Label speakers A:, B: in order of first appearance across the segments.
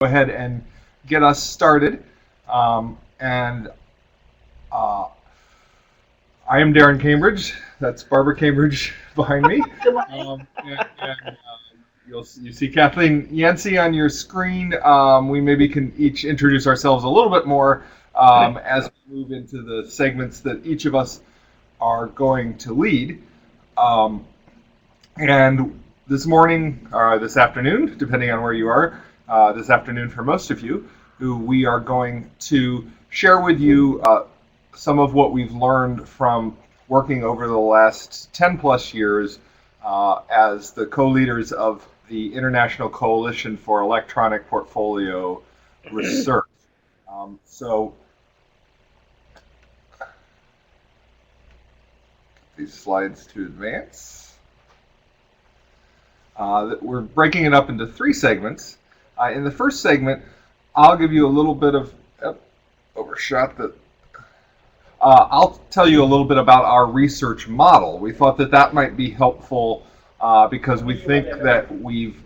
A: go ahead and get us started. And I am Darren Cambridge. That's Barbara Cambridge behind me. You see Kathleen Yancey on your screen. We maybe can each introduce ourselves a little bit more as we move into the segments that each of us are going to lead. And this morning, or this afternoon, depending on where you are, this afternoon for most of you, we are going to share with you some of what we've learned from working over the last 10 plus years as the co-leaders of the International Coalition for Electronic Portfolio Research. So these slides to advance. We're breaking it up into 3 segments. In the first segment, I'll give you a little bit of overshot that. I'll tell you a little bit about our research model. We thought that that might be helpful because we think that we've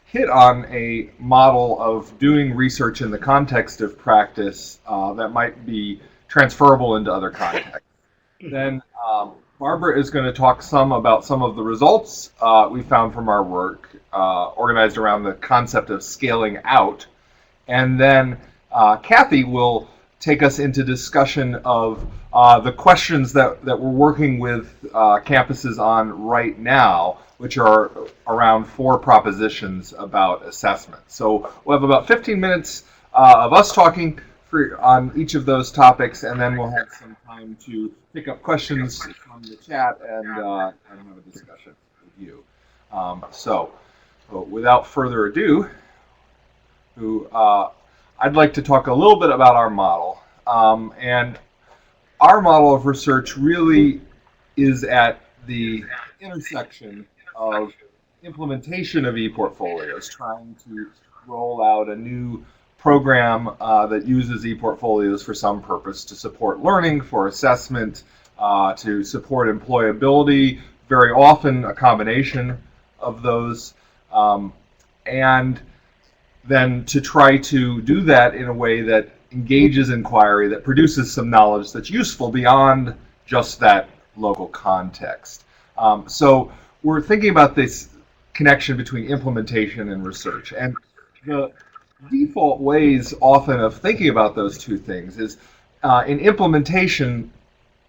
A: hit on a model of doing research in the context of practice that might be transferable into other contexts. Then Barbara is going to talk some about some of the results we found from our work organized around the concept of scaling out. And then Kathy will take us into discussion of the questions that we're working with campuses on right now, which are around 4 propositions about assessment. So we'll have about 15 minutes of us talking on each of those topics, and then we'll have some time to pick up questions from the chat and have a discussion with you. So without further ado, I'd like to talk a little bit about our model. And our model of research really is at the intersection of implementation of ePortfolios, trying to roll out a new program that uses ePortfolios for some purpose to support learning, for assessment, to support employability, very often a combination of those, and then to try to do that in a way that engages inquiry, that produces some knowledge that's useful beyond just that local context. So we're thinking about this connection between implementation and research. And the default ways often of thinking about those two things is in implementation,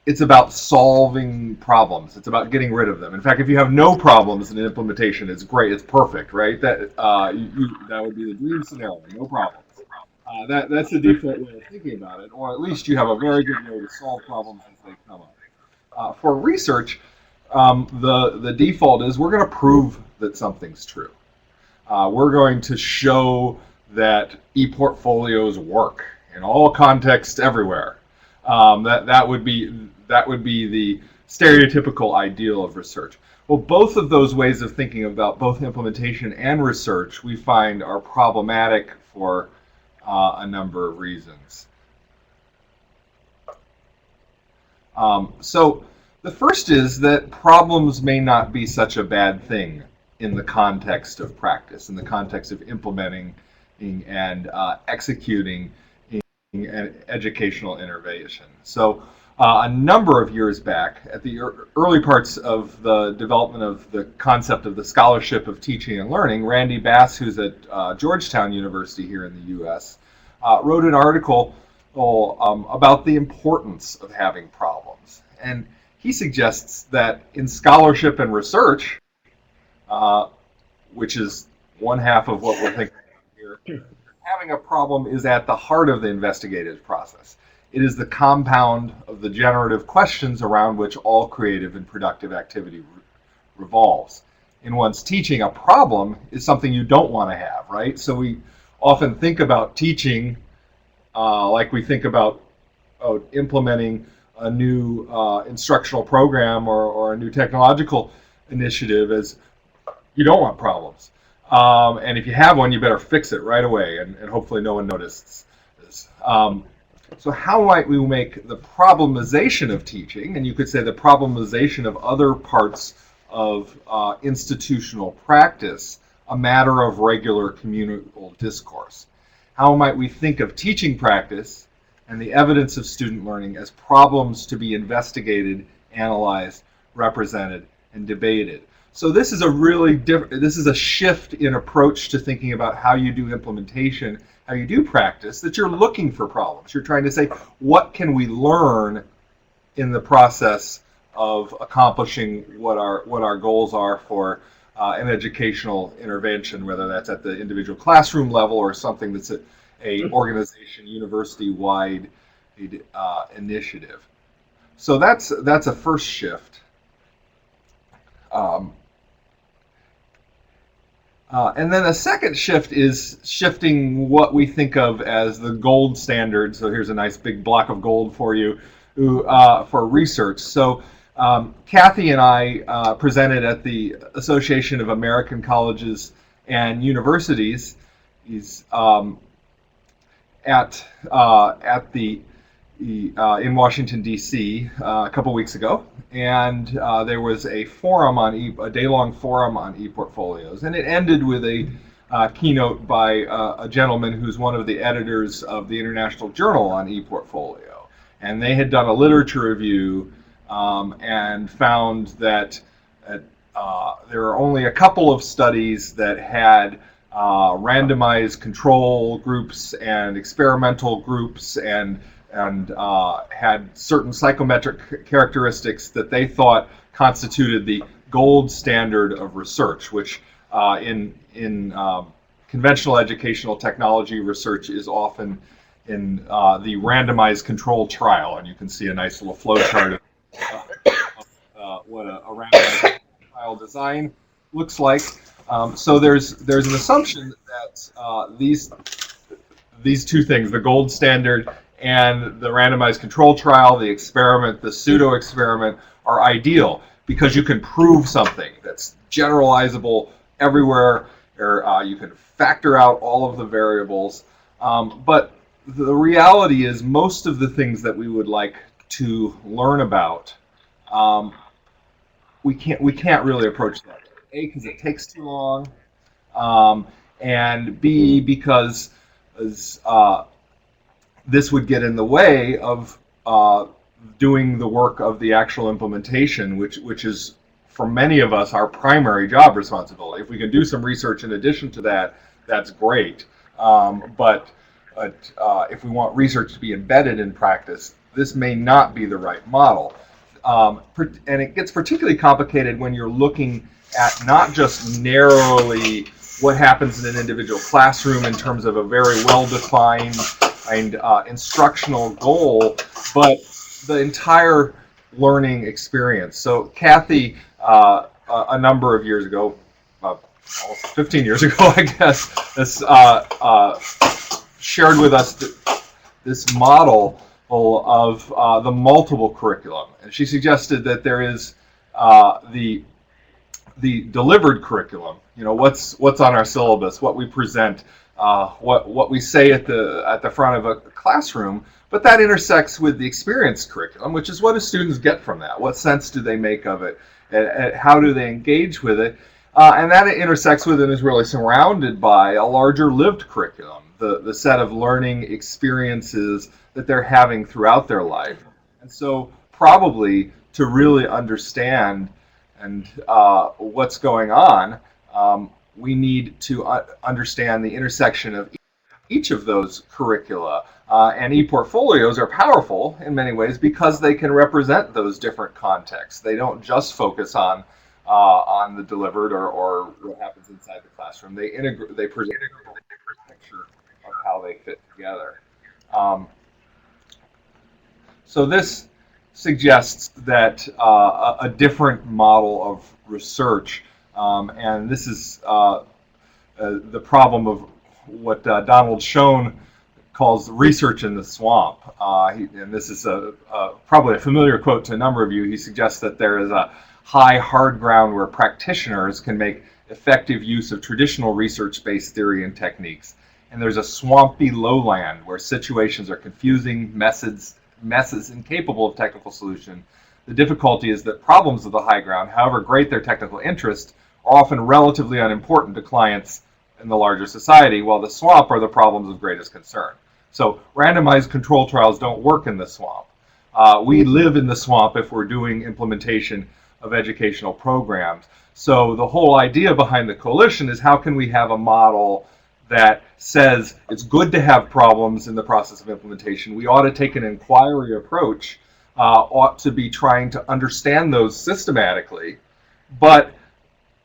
A: it's about solving problems. It's about getting rid of them. In fact, if you have no problems in an implementation, it's great. It's perfect, right? That that would be the dream scenario. No problems. That's the default way of thinking about it, or at least you have a very good way to solve problems as they come up. For research, the default is we're going to prove that something's true. We're going to show that ePortfolios work in all contexts everywhere. That would be the stereotypical ideal of research. Well, both of those ways of thinking about both implementation and research we find are problematic for a number of reasons. So the first is that problems may not be such a bad thing in the context of practice, in the context of implementing and executing educational innovation. So a number of years back, at the early parts of the development of the concept of the scholarship of teaching and learning, Randy Bass, who's at Georgetown University here in the US, wrote an article about the importance of having problems. And he suggests that in scholarship and research, which is one half of what we're thinking about here, having a problem is at the heart of the investigative process. It is the compound of the generative questions around which all creative and productive activity revolves. In one's teaching, a problem is something you don't want to have, right? So we often think about teaching like we think about implementing a new instructional program or a new technological initiative as you don't want problems. And if you have one, you better fix it right away, and hopefully no one notices this. So how might we make the problemization of teaching, and you could say the problemization of other parts of institutional practice, a matter of regular communal discourse? how might we think of teaching practice and the evidence of student learning as problems to be investigated, analyzed, represented, and debated. So this is a really different, this is a shift in approach to thinking about how you do implementation, how you do practice, that you're looking for problems. You're trying to say, what can we learn in the process of accomplishing what our goals are for an educational intervention, whether that's at the individual classroom level or something that's a organization, university-wide initiative. So that's a first shift. And then a second shift is shifting what we think of as the gold standard. So here's a nice big block of gold for you for research. So Kathy and I presented at the Association of American Colleges and Universities. He's at the in Washington, D.C. A couple weeks ago, and there was a forum on a day-long forum on ePortfolios, and it ended with a keynote by a gentleman who's one of the editors of the International Journal on ePortfolio, and they had done a literature review and found that there are only a couple of studies that had randomized control groups and experimental groups and had certain psychometric characteristics that they thought constituted the gold standard of research, which in conventional educational technology research is often in the randomized control trial. And you can see a nice little flow chart of what a randomized trial design looks like. So there's an assumption that these two things, the gold standard and the randomized control trial, the experiment, the pseudo experiment, are ideal because you can prove something that's generalizable everywhere, or you can factor out all of the variables. But the reality is most of the things that we would like to learn about, we can't really approach that. A, because it takes too long, and B, because this would get in the way of doing the work of the actual implementation, which is, for many of us, our primary job responsibility. If we can do some research in addition to that, that's great. But if we want research to be embedded in practice, this may not be the right model. And it gets particularly complicated when you're looking at not just narrowly what happens in an individual classroom in terms of a very well-defined and instructional goal, but the entire learning experience. So Kathy, a number of years ago, almost 15 years ago, I guess, shared with us this model of the multiple curriculum. And she suggested that there is the delivered curriculum, what's on our syllabus, what we present, what we say at the front of a classroom, but that intersects with the experience curriculum, which is what do students get from that? What sense do they make of it? And how do they engage with it? And that intersects with and is really surrounded by a larger lived curriculum, the set of learning experiences that they're having throughout their life. And so probably to really understand and what's going on, we need to understand the intersection of each of those curricula. And ePortfolios are powerful in many ways because they can represent those different contexts. They don't just focus on the delivered or what happens inside the classroom. They present a picture of how they fit together. So this suggests that a different model of research, and this is the problem of what Donald Schoen calls research in the swamp. And this is probably a familiar quote to a number of you. He suggests that there is a high hard ground where practitioners can make effective use of traditional research-based theory and techniques. And there's a swampy lowland where situations are confusing, messes incapable of technical solution. The difficulty is that problems of the high ground, however great their technical interest, are often relatively unimportant to clients in the larger society, while the swamp are the problems of greatest concern. So randomized control trials don't work in the swamp. We live in the swamp if we're doing implementation of educational programs. So the whole idea behind the coalition is how can we have a model that says it's good to have problems in the process of implementation. We ought to take an inquiry approach, ought to be trying to understand those systematically, but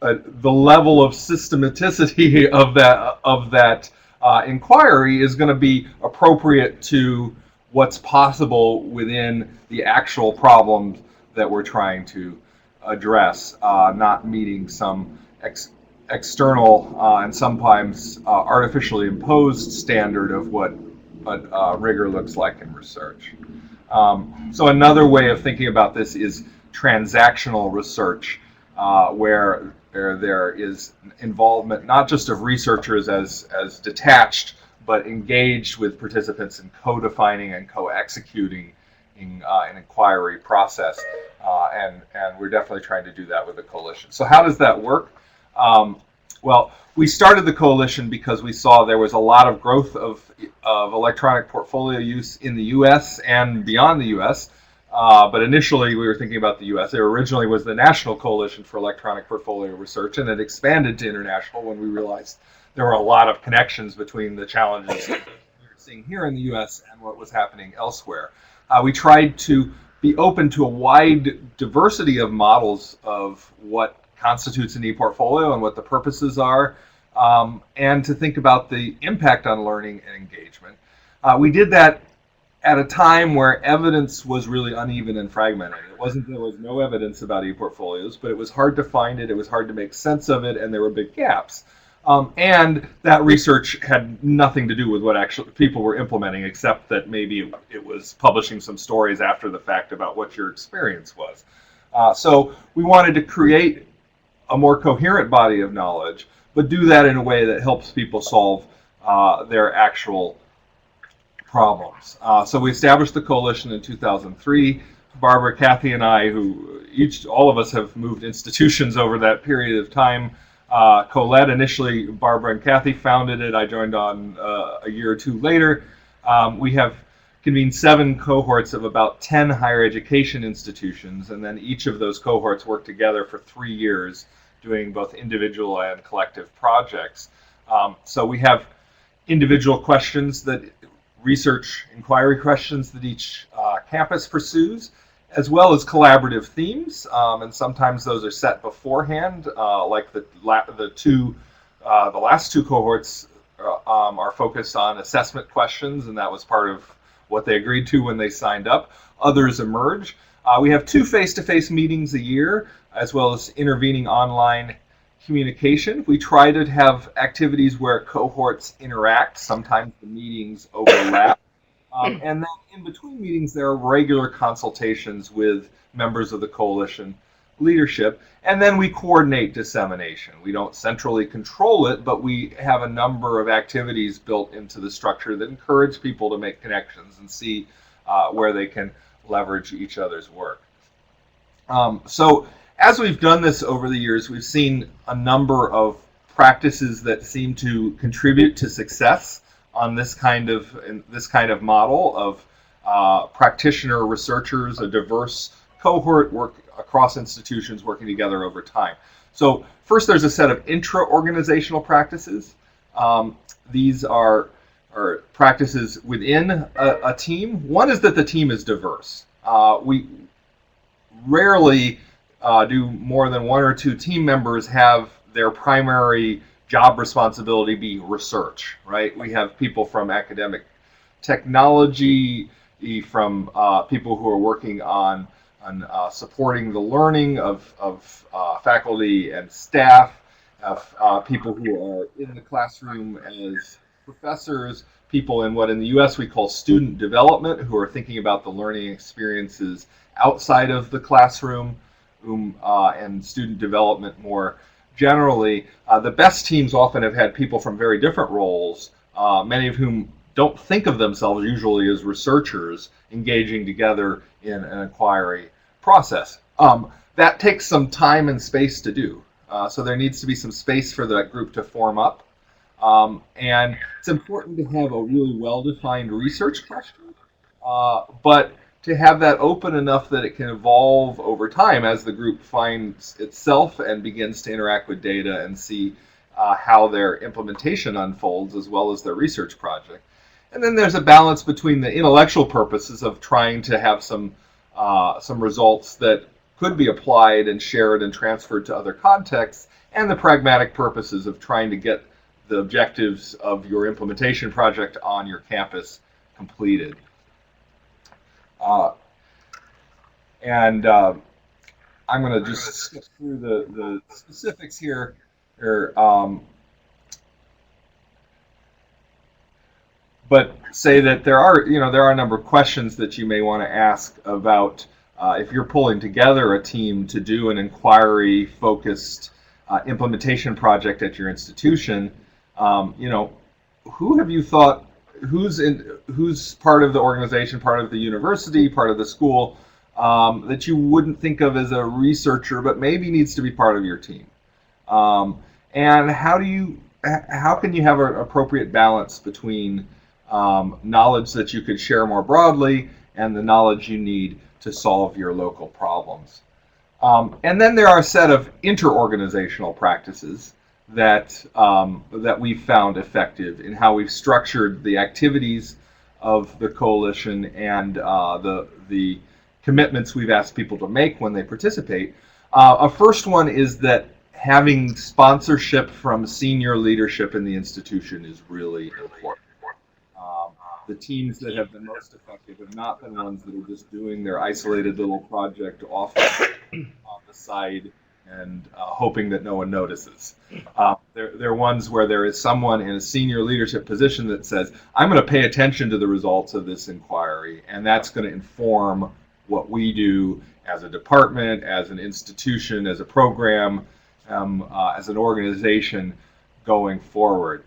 A: the level of systematicity of that inquiry is going to be appropriate to what's possible within the actual problems that we're trying to address, not meeting some external and sometimes artificially imposed standard of what rigor looks like in research. So another way of thinking about this is transactional research, where there is involvement not just of researchers as detached, but engaged with participants in co-defining and co-executing an inquiry process, and we're definitely trying to do that with the coalition. So how does that work? Well, we started the coalition because we saw there was a lot of growth of electronic portfolio use in the U.S. and beyond the U.S., but initially we were thinking about the U.S. There originally was the National Coalition for Electronic Portfolio Research, and it expanded to international when we realized there were a lot of connections between the challenges we were seeing here in the U.S. and what was happening elsewhere. We tried to be open to a wide diversity of models of what constitutes an ePortfolio and what the purposes are, and to think about the impact on learning and engagement. We did that at a time where evidence was really uneven and fragmented. It wasn't that there was no evidence about ePortfolios, but it was hard to find it, it was hard to make sense of it, and there were big gaps. And that research had nothing to do with what actually people were implementing, except that maybe it was publishing some stories after the fact about what your experience was. So we wanted to create a more coherent body of knowledge, but do that in a way that helps people solve their actual problems. So we established the coalition in 2003. Barbara, Kathy, and I, all of us have moved institutions over that period of time, co-led. Initially, Barbara and Kathy founded it. I joined on a year or two later. We have convened 7 cohorts of about 10 higher education institutions, and then each of those cohorts worked together for 3 years, doing both individual and collective projects. So we have individual questions research inquiry questions that each campus pursues, as well as collaborative themes, and sometimes those are set beforehand, like the last 2 cohorts are focused on assessment questions, and that was part of what they agreed to when they signed up. Others emerge. We have 2 face-to-face meetings a year, as well as intervening online communication. We try to have activities where cohorts interact. Sometimes the meetings overlap. And then in between meetings, there are regular consultations with members of the coalition leadership. And then we coordinate dissemination. We don't centrally control it, but we have a number of activities built into the structure that encourage people to make connections and see where they can leverage each other's work. So as we've done this over the years, we've seen a number of practices that seem to contribute to success on this kind of model of practitioner researchers, a diverse cohort work across institutions working together over time. So first, there's a set of intra-organizational practices. These are practices within a team. One is that the team is diverse. We rarely do more than 1 or 2 team members have their primary job responsibility be research, right? We have people from academic technology, from people who are working on supporting the learning of faculty and staff, of people who are in the classroom as professors, people in what in the US we call student development, who are thinking about the learning experiences outside of the classroom, and student development more generally. The best teams often have had people from very different roles, many of whom don't think of themselves usually as researchers, engaging together in an inquiry process. That takes some time and space to do. So there needs to be some space for that group to form up. And it's important to have a really well-defined research question, but to have that open enough that it can evolve over time as the group finds itself and begins to interact with data and see how their implementation unfolds as well as their research project. And then there's a balance between the intellectual purposes of trying to have some results that could be applied and shared and transferred to other contexts, and the pragmatic purposes of trying to get the objectives of your implementation project on your campus completed. And I'm going to just skip through the specifics here. But say that there are a number of questions that you may want to ask about if you're pulling together a team to do an inquiry-focused implementation project at your institution. Who have you thought, who's part of the organization, part of the university, part of the school that you wouldn't think of as a researcher, but maybe needs to be part of your team? And how can you have an appropriate balance between knowledge that you could share more broadly and the knowledge you need to solve your local problems? And then there are a set of interorganizational practices that we've found effective in how we've structured the activities of the coalition and the commitments we've asked people to make when they participate. A first one is that having sponsorship from senior leadership in the institution is really important. The teams that have been most effective have not been ones that are just doing their isolated little project off on the side and hoping that no one notices. They're ones where there is someone in a senior leadership position that says, I'm going to pay attention to the results of this inquiry, and that's going to inform what we do as a department, as an institution, as a program, as an organization going forward.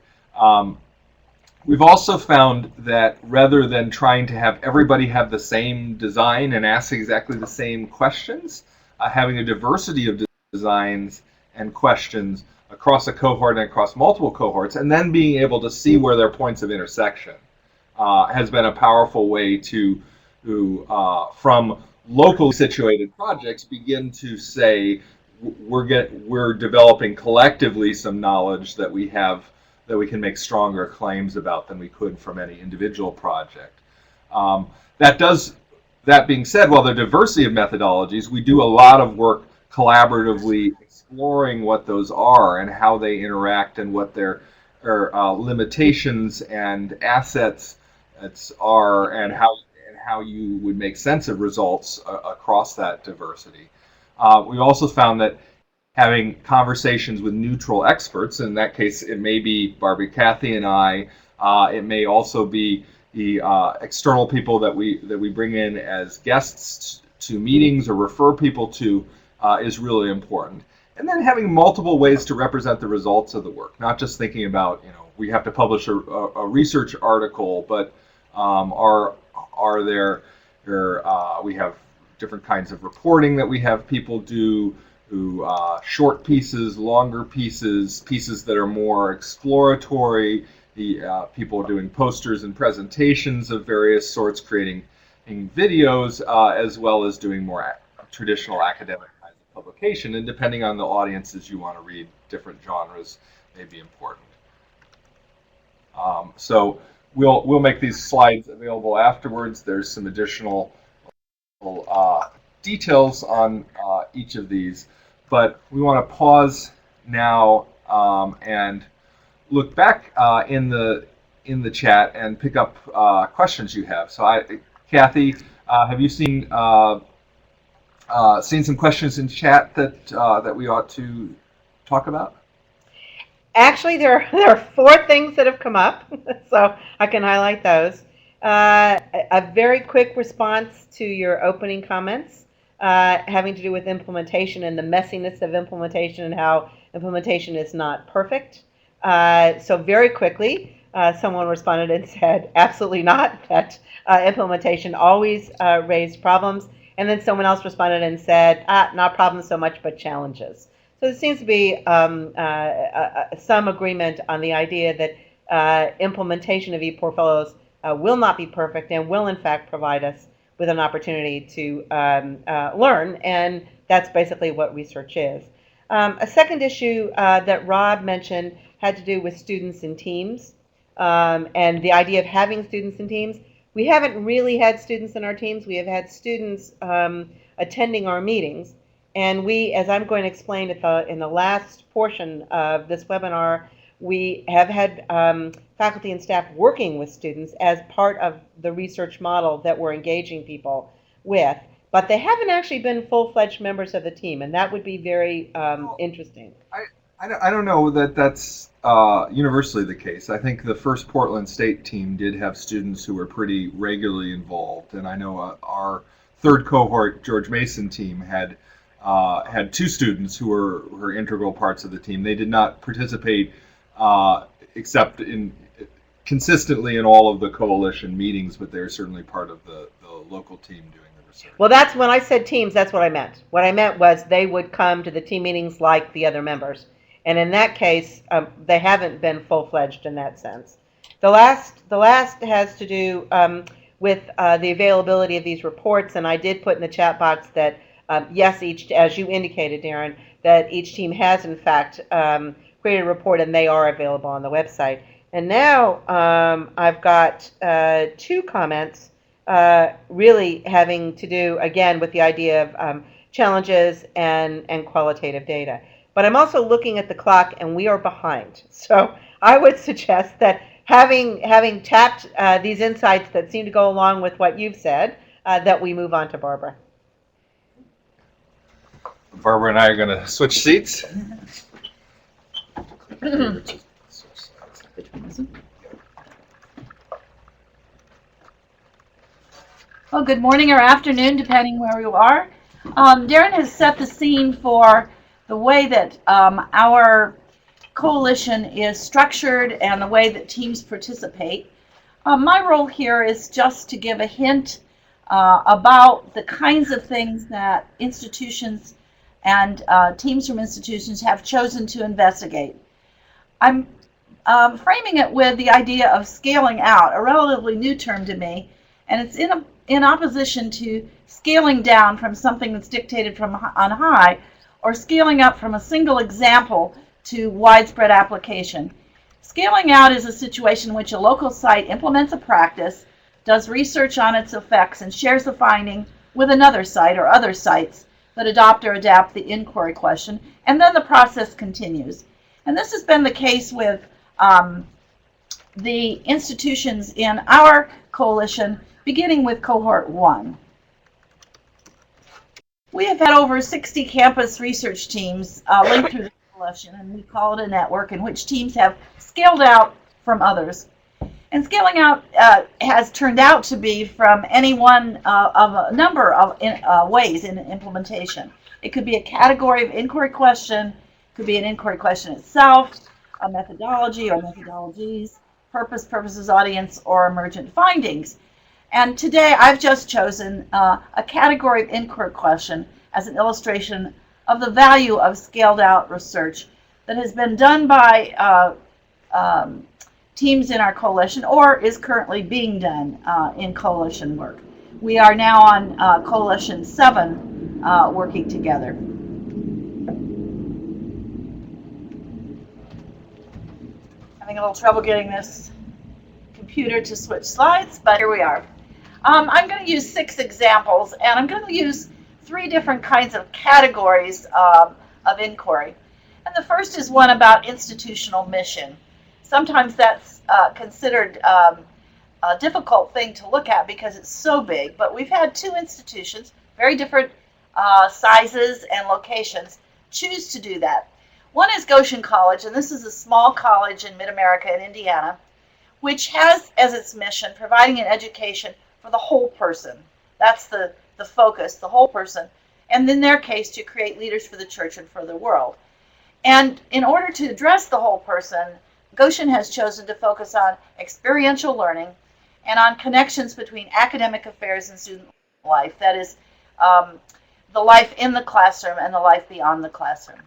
A: We've also found that rather than trying to have everybody have the same design and ask exactly the same questions, having a diversity of designs and questions across a cohort and across multiple cohorts, and then being able to see where there are points of intersection has been a powerful way to from locally situated projects, begin to say we're developing collectively some knowledge that we have that we can make stronger claims about than we could from any individual project. That being said, while there are diversity of methodologies, we do a lot of work collaboratively exploring what those are and how they interact and what their limitations and assets are, and how you would make sense of results across that diversity. We've also found that having conversations with neutral experts, in that case it may be Barbie, Kathy, and I, it may also be the external people that we bring in as guests to meetings or refer people to, is really important. And then having multiple ways to represent the results of the work, not just thinking about, we have to publish a research article, but are there we have different kinds of reporting that we have people do, who short pieces, longer pieces that are more exploratory. The people are doing posters and presentations of various sorts, creating videos, as well as doing more traditional academic kinds of publication. And depending on the audiences you want to read, different genres may be important. So we'll make these slides available afterwards. There's some additional details on each of these, but we want to pause now and look back in the chat and pick up questions you have. So, Kathy, have you seen some questions in chat that we ought to talk about?
B: Actually, there are 4 things that have come up, so I can highlight those. A very quick response to your opening comments having to do with implementation and the messiness of implementation and how implementation is not perfect. So very quickly, someone responded and said, absolutely not, that implementation always raised problems. And then someone else responded and said, not problems so much, but challenges. So there seems to be some agreement on the idea that implementation of ePortfolios will not be perfect and will in fact provide us with an opportunity to learn, and that's basically what research is. A second issue that Rob mentioned had to do with students in teams, and the idea of having students in teams. We haven't really had students in our teams. We have had students attending our meetings, and we, as I'm going to explain in the last portion of this webinar, we have had faculty and staff working with students as part of the research model that we're engaging people with, but they haven't actually been full-fledged members of the team, and that would be very interesting.
A: I don't know that that's universally the case. I think the first Portland State team did have students who were pretty regularly involved, and I know our third cohort George Mason team had two students who were integral parts of the team. They did not participate except in consistently in all of the coalition meetings, but they're certainly part of the local team doing the research.
B: Well, that's when I said teams, that's what I meant. What I meant was they would come to the team meetings like the other members. And in that case, they haven't been full-fledged in that sense. The last has to do with the availability of these reports, and I did put in the chat box that yes, as you indicated, Darren, that each team has in fact created a report, and they are available on the website. And now I've got two comments really having to do, again, with the idea of challenges and qualitative data. But I'm also looking at the clock, and we are behind. So I would suggest that having tapped these insights that seem to go along with what you've said, that we move on to Barbara.
A: Barbara and I are going to switch seats.
C: Well, good morning or afternoon, depending where you are. Darren has set the scene for the way that our coalition is structured and the way that teams participate. My role here is just to give a hint about the kinds of things that institutions and teams from institutions have chosen to investigate. I'm framing it with the idea of scaling out, a relatively new term to me, and it's in opposition to scaling down from something that's dictated from on high, or scaling up from a single example to widespread application. Scaling out is a situation in which a local site implements a practice, does research on its effects, and shares the finding with another site or other sites that adopt or adapt the inquiry question, and then the process continues. And this has been the case with the institutions in our coalition, beginning with cohort 1. We have had over 60 campus research teams linked through the coalition, and we call it a network in which teams have scaled out from others. And scaling out has turned out to be from any one of a number of ways in implementation. It could be a category of inquiry question, could be an inquiry question itself, a methodology or methodologies, purposes, audience, or emergent findings. And today I've just chosen a category of inquiry question as an illustration of the value of scaled out research that has been done by teams in our coalition or is currently being done in coalition work. We are now on coalition 7 working together. Having a little trouble getting this computer to switch slides, but here we are. I'm going to use 6 examples, and I'm going to use 3 different kinds of categories of inquiry. And the first is one about institutional mission. Sometimes that's considered a difficult thing to look at because it's so big, but we've had 2 institutions, very different sizes and locations, choose to do that. One is Goshen College, and this is a small college in mid-America in Indiana, which has as its mission providing an education for the whole person. That's the focus, the whole person, and in their case, to create leaders for the church and for the world. And in order to address the whole person, Goshen has chosen to focus on experiential learning and on connections between academic affairs and student life. That is, the life in the classroom and the life beyond the classroom.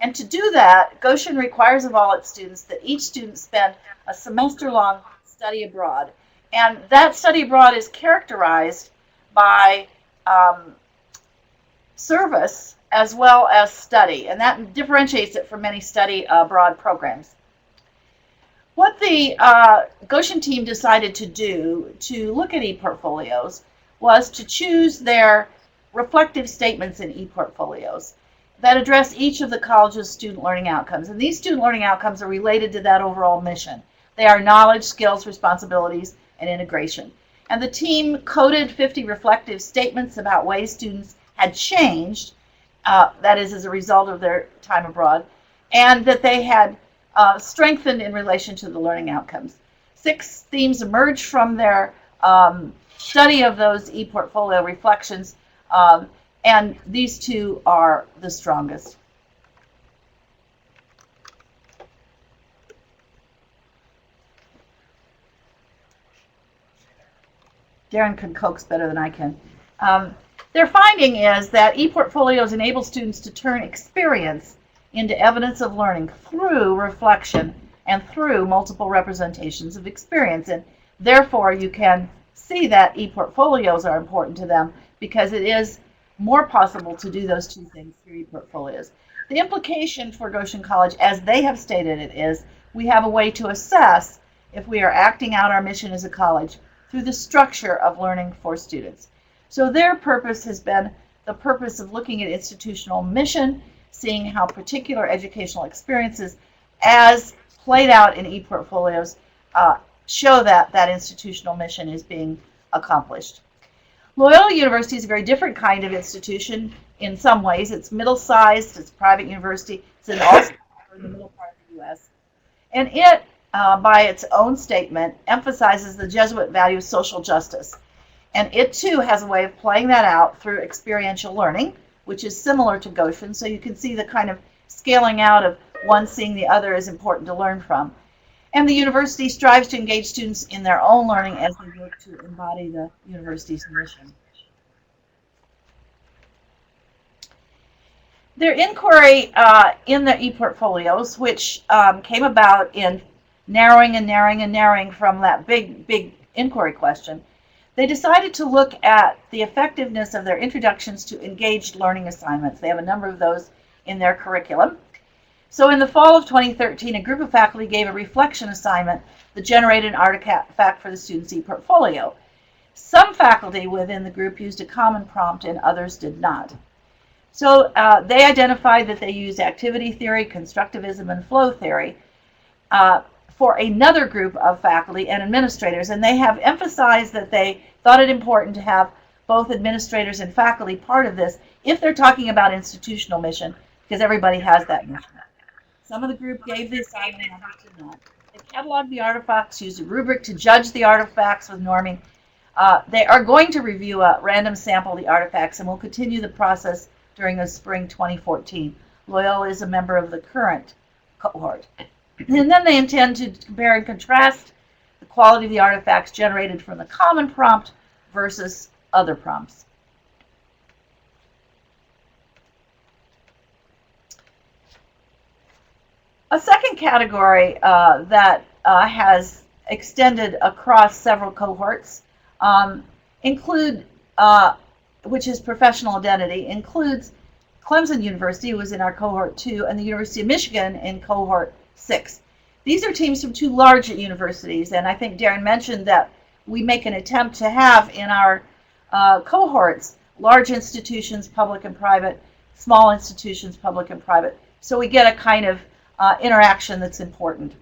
C: And to do that, Goshen requires of all its students that each student spend a semester-long study abroad. And that study abroad is characterized by service as well as study, and that differentiates it from many study abroad programs. What the Goshen team decided to do to look at ePortfolios was to choose their reflective statements in ePortfolios that address each of the college's student learning outcomes. And these student learning outcomes are related to that overall mission. They are knowledge, skills, responsibilities, and integration. And the team coded 50 reflective statements about ways students had changed, that is, as a result of their time abroad, and that they had strengthened in relation to the learning outcomes. 6 themes emerged from their study of those ePortfolio reflections, and these 2 are the strongest. Darren can coax better than I can. Their finding is that ePortfolios enable students to turn experience into evidence of learning through reflection and through multiple representations of experience. And therefore, you can see that ePortfolios are important to them because it is more possible to do those 2 things through ePortfolios. The implication for Goshen College, as they have stated it, is we have a way to assess if we are acting out our mission as a college through the structure of learning for students. So their purpose has been the purpose of looking at institutional mission, seeing how particular educational experiences, as played out in ePortfolios, show that that institutional mission is being accomplished. Loyola University is a very different kind of institution in some ways. It's middle-sized, it's a private university, it's in the middle part of the U.S. And it, by its own statement, emphasizes the Jesuit value of social justice. And it, too, has a way of playing that out through experiential learning, which is similar to Goshen. So you can see the kind of scaling out of one seeing the other is important to learn from. And the university strives to engage students in their own learning as they work to embody the university's mission. Their inquiry in the ePortfolios, which came about in narrowing from that big inquiry question, they decided to look at the effectiveness of their introductions to engaged learning assignments. They have a number of those in their curriculum. So in the fall of 2013, a group of faculty gave a reflection assignment that generated an artifact for the students' ePortfolio. Some faculty within the group used a common prompt and others did not. So they identified that they used activity theory, constructivism, and flow theory for another group of faculty and administrators, and they have emphasized that they thought it important to have both administrators and faculty part of this if they're talking about institutional mission, because everybody has that mission. Some of the group gave the assignment and others did not. They cataloged the artifacts, used a rubric to judge the artifacts with norming. They are going to review a random sample of the artifacts and will continue the process during the spring 2014. Loyola is a member of the current cohort. And then they intend to compare and contrast the quality of the artifacts generated from the common prompt versus other prompts. A second category that has extended across several cohorts which is professional identity, includes Clemson University, who was in our cohort 2, and the University of Michigan in cohort 6. These are teams from 2 large universities, and I think Darren mentioned that we make an attempt to have in our cohorts large institutions, public and private, small institutions, public and private, so we get a kind of interaction that's important.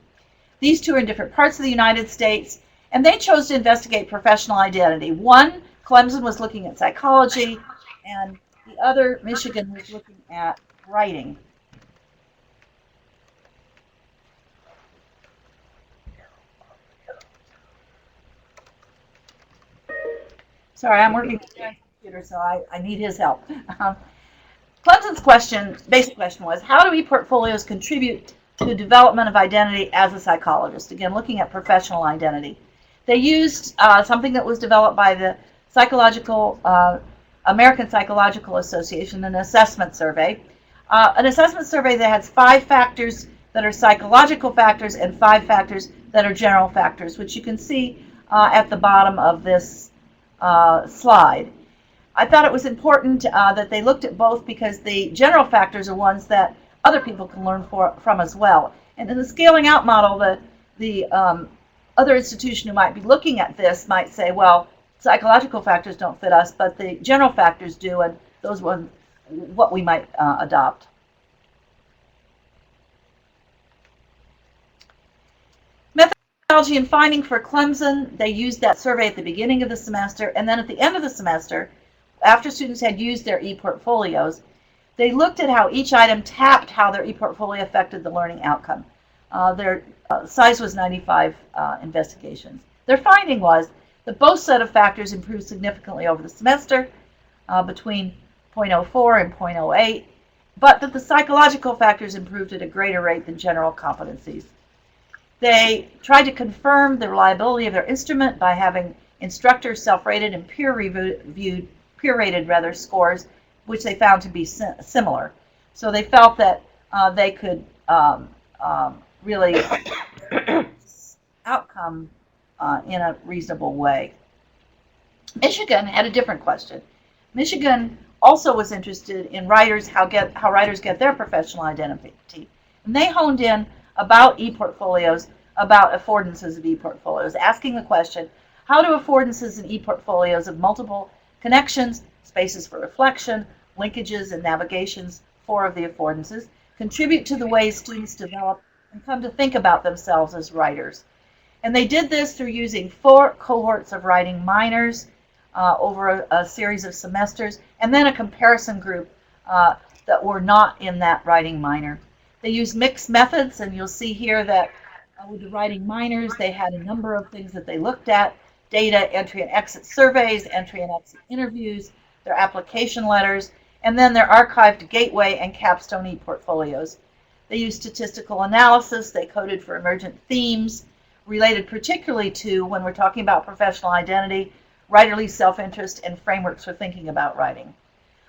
C: These 2 are in different parts of the United States, and they chose to investigate professional identity. One, Clemson, was looking at psychology, and the other, Michigan, was looking at writing. Sorry, I'm working with Darren's computer, so I need his help. Clemson's basic question was, how do ePortfolios contribute to the development of identity as a psychologist? Again, looking at professional identity. They used something that was developed by the American Psychological Association, an assessment survey. An assessment survey that has 5 factors that are psychological factors and 5 factors that are general factors, which you can see at the bottom of this slide. I thought it was important that they looked at both because the general factors are ones that other people can learn from as well. And in the scaling out model, the other institution who might be looking at this might say, well, psychological factors don't fit us, but the general factors do, and those ones what we might adopt. Methodology and finding for Clemson, they used that survey at the beginning of the semester, and then at the end of the semester, after students had used their ePortfolios, they looked at how each item tapped how their ePortfolio affected the learning outcome. Their size was 95 investigations. Their finding was that both set of factors improved significantly over the semester, between 0.04 and 0.08, but that the psychological factors improved at a greater rate than general competencies. They tried to confirm the reliability of their instrument by having instructors self-rated and peer-rated scores, which they found to be similar. So they felt that they could really outcome in a reasonable way. Michigan had a different question. Michigan also was interested in writers, how writers get their professional identity. And they honed in about ePortfolios, about affordances of ePortfolios, asking the question, how do affordances in ePortfolios of multiple connections, spaces for reflection, linkages, and navigations, 4 of the affordances, contribute to the ways students develop and come to think about themselves as writers? And they did this through using 4 cohorts of writing minors over a series of semesters, and then a comparison group that were not in that writing minor. They used mixed methods, and you'll see here that with the writing minors, they had a number of things that they looked at: data, entry and exit surveys, entry and exit interviews, their application letters, and then their archived gateway and capstone ePortfolios. They used statistical analysis. They coded for emergent themes related particularly to, when we're talking about professional identity, writerly self-interest, and frameworks for thinking about writing.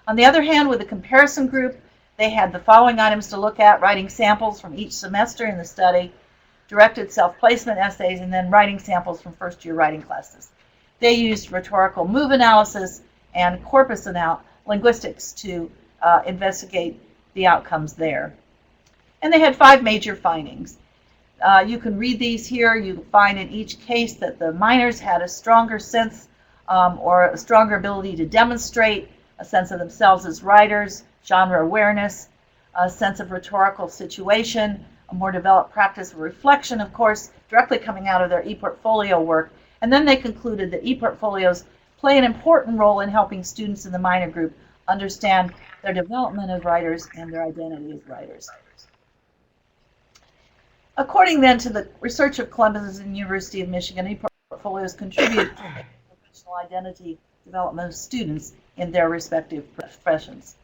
C: On the other hand, with the comparison group, they had the following items to look at: writing samples from each semester in the study, directed self-placement essays, and then writing samples from first-year writing classes. They used rhetorical move analysis and corpus linguistics to investigate the outcomes there. And they had 5 major findings. You can read these here. You find in each case that the minors had a stronger sense or a stronger ability to demonstrate a sense of themselves as writers, genre awareness, a sense of rhetorical situation, a more developed practice of reflection, of course, directly coming out of their ePortfolio work. And then they concluded that ePortfolios play an important role in helping students in the minor group understand their development as writers and their identity as writers. According then to the research of Clemson and University of Michigan, ePortfolios contribute to the professional identity development of students in their respective professions.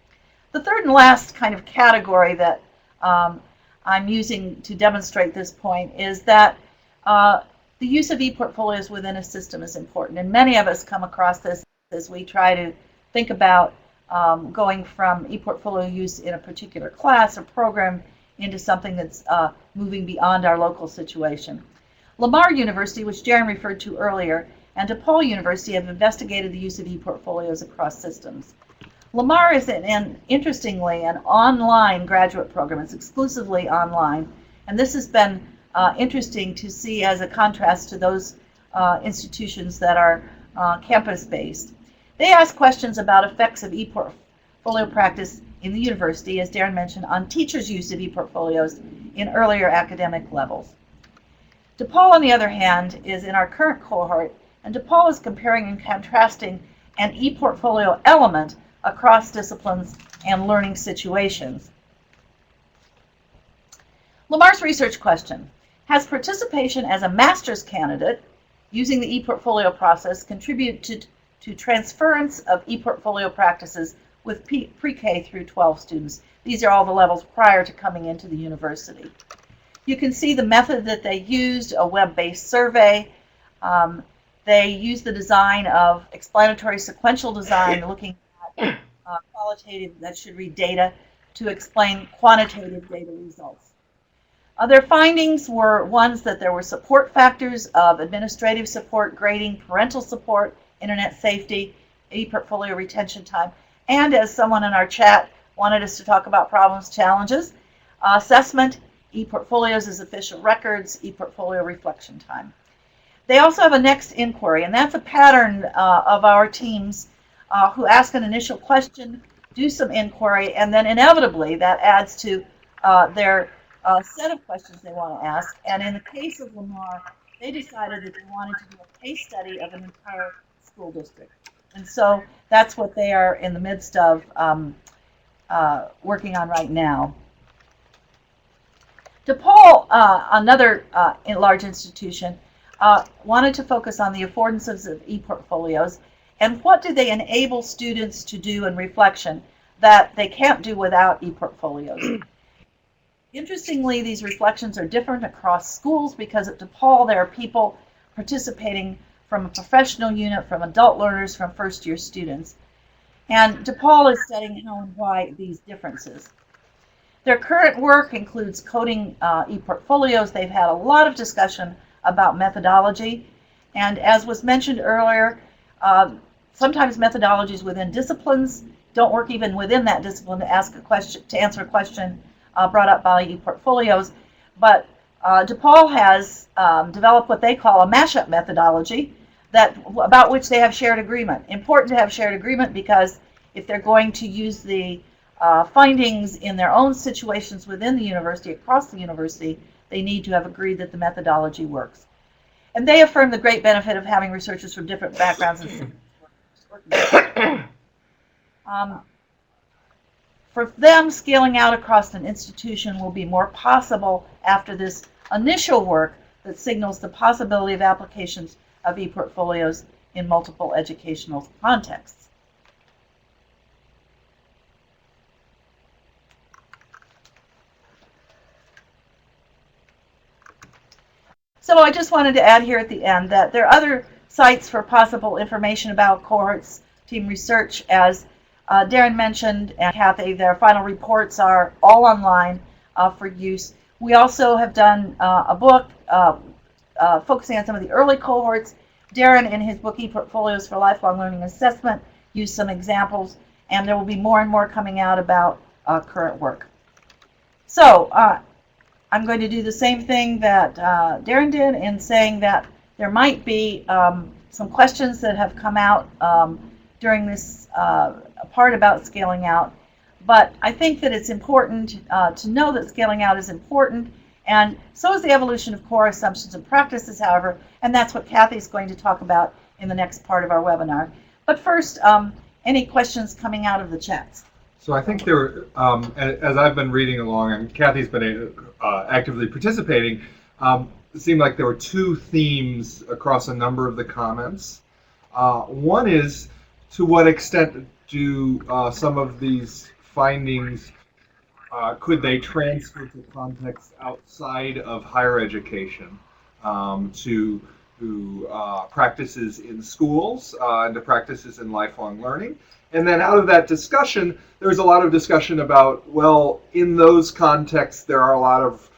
C: The third and last kind of category that I'm using to demonstrate this point is that the use of ePortfolios within a system is important. And many of us come across this as we try to think about going from ePortfolio use in a particular class or program into something that's moving beyond our local situation. Lamar University, which Darren referred to earlier, and DePaul University have investigated the use of ePortfolios across systems. Lamar is, interestingly, an online graduate program. It's exclusively online, and this has been interesting to see as a contrast to those institutions that are campus-based. They ask questions about effects of ePortfolio practice in the university, as Darren mentioned, on teachers' use of ePortfolios in earlier academic levels. DePaul, on the other hand, is in our current cohort, and DePaul is comparing and contrasting an ePortfolio element across disciplines and learning situations. Lamar's research question: has participation as a master's candidate using the ePortfolio process contributed to transference of ePortfolio practices with pre-K through 12 students? These are all the levels prior to coming into the university. You can see the method that they used, a web-based survey. They used the design of explanatory sequential design, looking at qualitative, that should read data, to explain quantitative data results. Their findings were ones that there were support factors of administrative support, grading, parental support, internet safety, ePortfolio retention time, and as someone in our chat wanted us to talk about problems, challenges, assessment, ePortfolios as official records, ePortfolio reflection time. They also have a next inquiry, and that's a pattern of our teams who ask an initial question, do some inquiry, and then inevitably that adds to their set of questions they want to ask. And in the case of Lamar, they decided that they wanted to do a case study of an entire school district. And so that's what they are in the midst of working on right now. DePaul, another large institution, wanted to focus on the affordances of ePortfolios and what do they enable students to do in reflection that they can't do without ePortfolios. Interestingly, these reflections are different across schools because at DePaul there are people participating from a professional unit, from adult learners, from first-year students. And DePaul is studying how and why these differences. Their current work includes coding ePortfolios. They've had a lot of discussion about methodology. And as was mentioned earlier, sometimes methodologies within disciplines don't work even within that discipline to answer a question brought up by ePortfolios. But DePaul has developed what they call a mashup methodology about which they have shared agreement. Important to have shared agreement because if they're going to use the findings in their own situations within the university, across the university, they need to have agreed that the methodology works. And they affirm the great benefit of having researchers from different backgrounds and for them, scaling out across an institution will be more possible after this initial work that signals the possibility of applications of ePortfolios in multiple educational contexts. So I just wanted to add here at the end that there are other sites for possible information about cohorts team research. As Darren mentioned, and Kathy, their final reports are all online for use. We also have done a book focusing on some of the early cohorts. Darren, in his book ePortfolios for Lifelong Learning Assessment, used some examples, and there will be more and more coming out about current work. So I'm going to do the same thing that Darren did in saying that there might be some questions that have come out during this part about scaling out. But I think that it's important to know that scaling out is important, and so is the evolution of core assumptions and practices, however, and that's what Kathy's going to talk about in the next part of our webinar. But first, any questions coming out of the chats?
A: So I think there, as I've been reading along, and Kathy's been actively participating, it seemed like there were two themes across a number of the comments. One is, to what extent do some of these findings, could they transfer to context outside of higher education, to practices in schools and to practices in lifelong learning? And then out of that discussion, there's a lot of discussion about, well, in those contexts, there are a lot of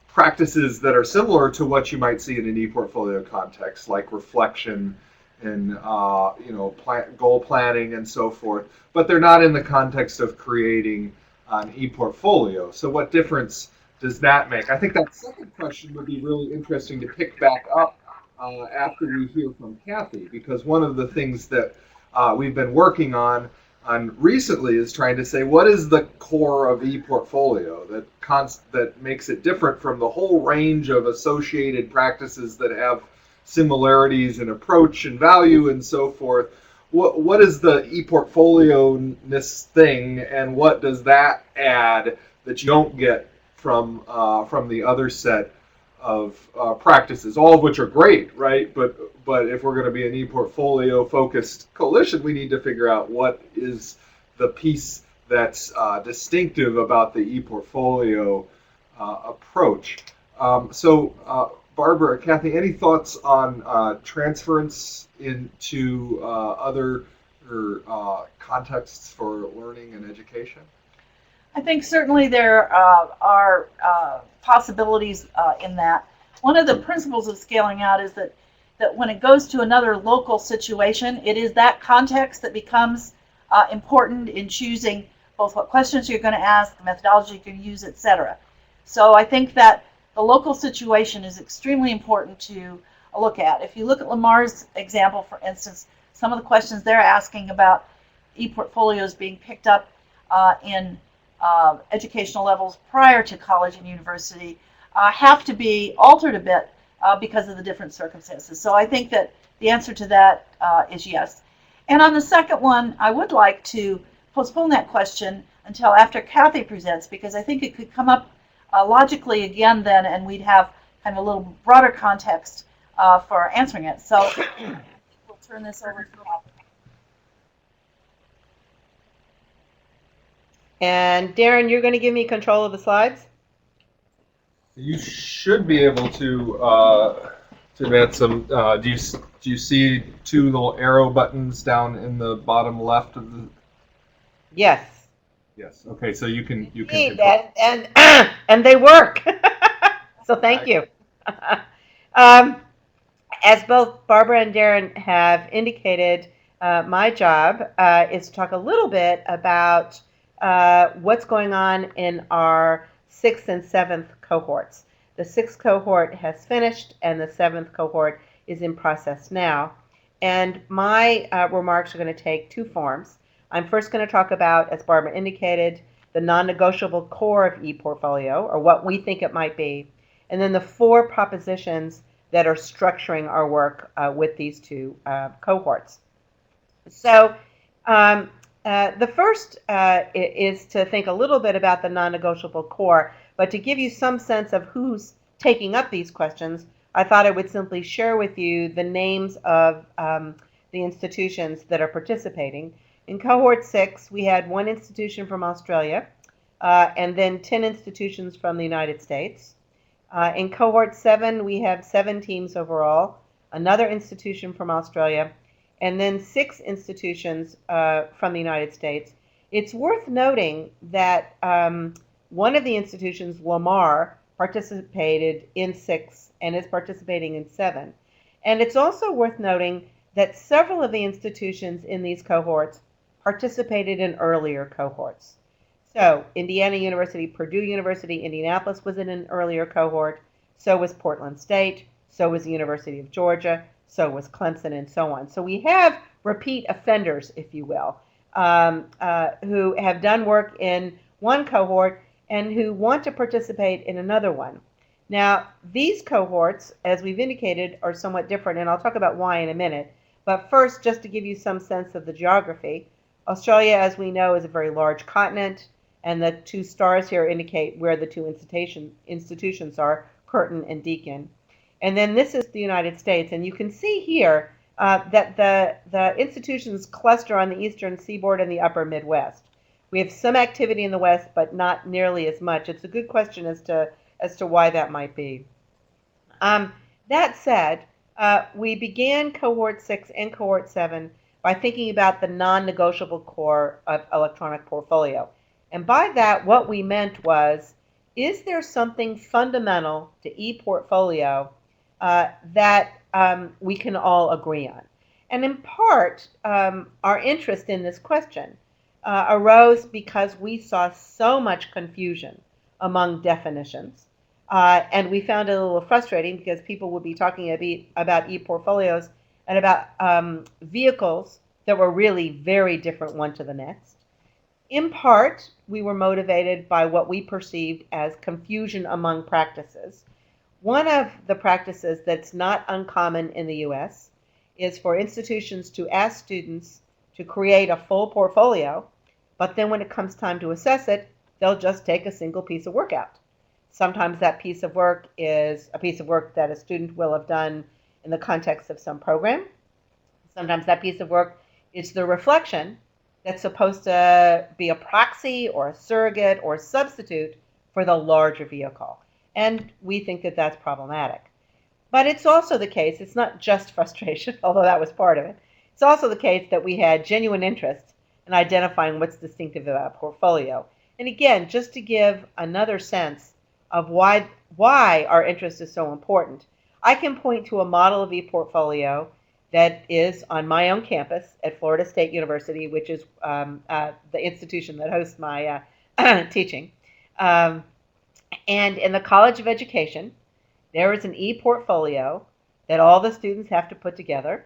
A: practices that are similar to what you might see in an ePortfolio context, like reflection and goal planning and so forth, but they're not in the context of creating an ePortfolio. So what difference does that make? I think that second question would be really interesting to pick back up after we hear from Kathy, because one of the things that we've been working on recently is trying to say, what is the core of ePortfolio that makes it different from the whole range of associated practices that have similarities in approach and value and so forth? What is the ePortfolio-ness thing, and what does that add that you don't get from the other set of practices, all of which are great, right? But if we're going to be an ePortfolio focused coalition, we need to figure out what is the piece that's distinctive about the ePortfolio approach. So Barbara, Kathy, any thoughts on transference into other contexts for learning and education?
C: I think certainly there are possibilities in that. One of the principles of scaling out is that when it goes to another local situation, it is that context that becomes important in choosing both what questions you're going to ask, the methodology you're going to use, etc. So I think that the local situation is extremely important to look at. If you look at Lamar's example, for instance, some of the questions they're asking about ePortfolios being picked up in educational levels prior to college and university have to be altered a bit because of the different circumstances. So I think that the answer to that is yes. And on the second one, I would like to postpone that question until after Kathy presents, because I think it could come up logically again then, and we'd have kind of a little broader context for answering it. So we'll turn this over to Kathy.
B: And Darren, you're going to give me control of the slides?
A: You should be able to add some. Do you see two little arrow buttons down in the bottom left of the?
B: Yes.
A: Yes. Okay. So you can
B: Indeed, and they work. So thank you. As both Barbara and Darren have indicated, my job is to talk a little bit about what's going on in our 6th and 7th cohorts. The 6th cohort has finished and the 7th cohort is in process now. And my remarks are going to take two forms. I'm first going to talk about, as Barbara indicated, the non-negotiable core of ePortfolio, or what we think it might be, and then the 4 propositions that are structuring our work with these two cohorts. So the first is to think a little bit about the non-negotiable core, but to give you some sense of who's taking up these questions, I thought I would simply share with you the names of the institutions that are participating. In cohort 6, we had 1 institution from Australia, and then 10 institutions from the United States. In cohort 7, we have 7 teams overall, another institution from Australia, and then 6 institutions from the United States. It's worth noting that one of the institutions, Lamar, participated in 6 and is participating in 7. And it's also worth noting that several of the institutions in these cohorts participated in earlier cohorts. So Indiana University, Purdue University, Indianapolis was in an earlier cohort, so was Portland State, so was the University of Georgia, so was Clemson, and so on. So we have repeat offenders, if you will, who have done work in one cohort and who want to participate in another one. Now, these cohorts, as we've indicated, are somewhat different, and I'll talk about why in a minute. But first, just to give you some sense of the geography, Australia, as we know, is a very large continent, and the 2 stars here indicate where the 2 institutions are, Curtin and Deakin. And then this is the United States, and you can see here that the institutions cluster on the eastern seaboard and the upper Midwest. We have some activity in the West, but not nearly as much. It's a good question as to why that might be. That said, we began cohort 6 and cohort 7 by thinking about the non-negotiable core of electronic portfolio. And by that, what we meant was, is there something fundamental to ePortfolio that we can all agree on? And in part, our interest in this question arose because we saw so much confusion among definitions. And we found it a little frustrating because people would be talking about ePortfolios and about vehicles that were really very different one to the next. In part, we were motivated by what we perceived as confusion among practices. One of the practices that's not uncommon in the US is for institutions to ask students to create a full portfolio, but then when it comes time to assess it, they'll just take a single piece of work out. Sometimes that piece of work is a piece of work that a student will have done in the context of some program. Sometimes that piece of work is the reflection that's supposed to be a proxy or a surrogate or a substitute for the larger vehicle. And we think that that's problematic. But it's also the case, it's not just frustration, although that was part of it. It's also the case that we had genuine interest in identifying what's distinctive about a portfolio. And again, just to give another sense of why our interest is so important, I can point to a model of ePortfolio that is on my own campus at Florida State University, which is the institution that hosts my teaching. Um, and in the College of Education, there is an ePortfolio that all the students have to put together.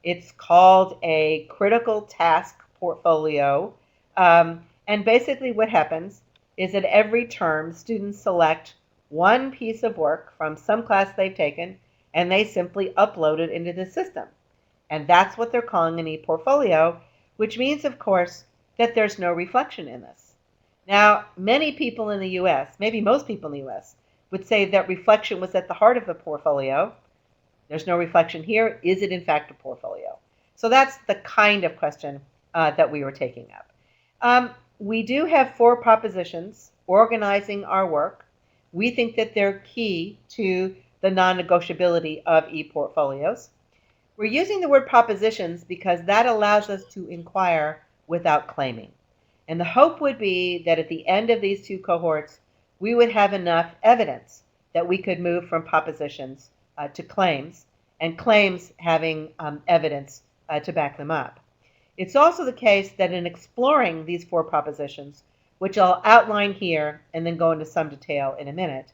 B: It's called a critical task portfolio. And basically what happens is that every term students select one piece of work from some class they've taken and they simply upload it into the system. And that's what they're calling an ePortfolio, which means, of course, that there's no reflection in this. Now, many people in the US, maybe most people in the US, would say that reflection was at the heart of the portfolio. There's no reflection here. Is it in fact a portfolio? So that's the kind of question that we were taking up. We do have 4 propositions organizing our work. We think that they're key to the non-negotiability of ePortfolios. We're using the word propositions because that allows us to inquire without claiming. And the hope would be that at the end of these 2 cohorts, we would have enough evidence that we could move from propositions to claims, and claims having evidence to back them up. It's also the case that in exploring these 4 propositions, which I'll outline here and then go into some detail in a minute,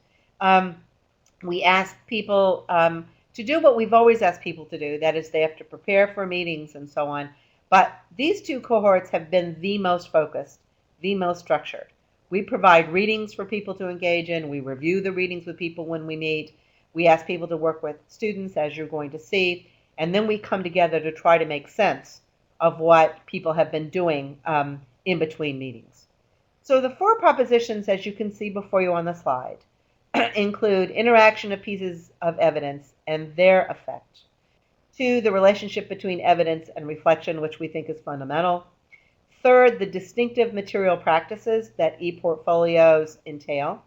B: we asked people to do what we've always asked people to do. That is, they have to prepare for meetings and so on. But these 2 cohorts have been the most focused, the most structured. We provide readings for people to engage in. We review the readings with people when we meet. We ask people to work with students, as you're going to see. And then we come together to try to make sense of what people have been doing in between meetings. So the 4 propositions, as you can see before you on the slide, include interaction of pieces of evidence and their effect. 2, the relationship between evidence and reflection, which we think is fundamental. 3rd, the distinctive material practices that ePortfolios entail.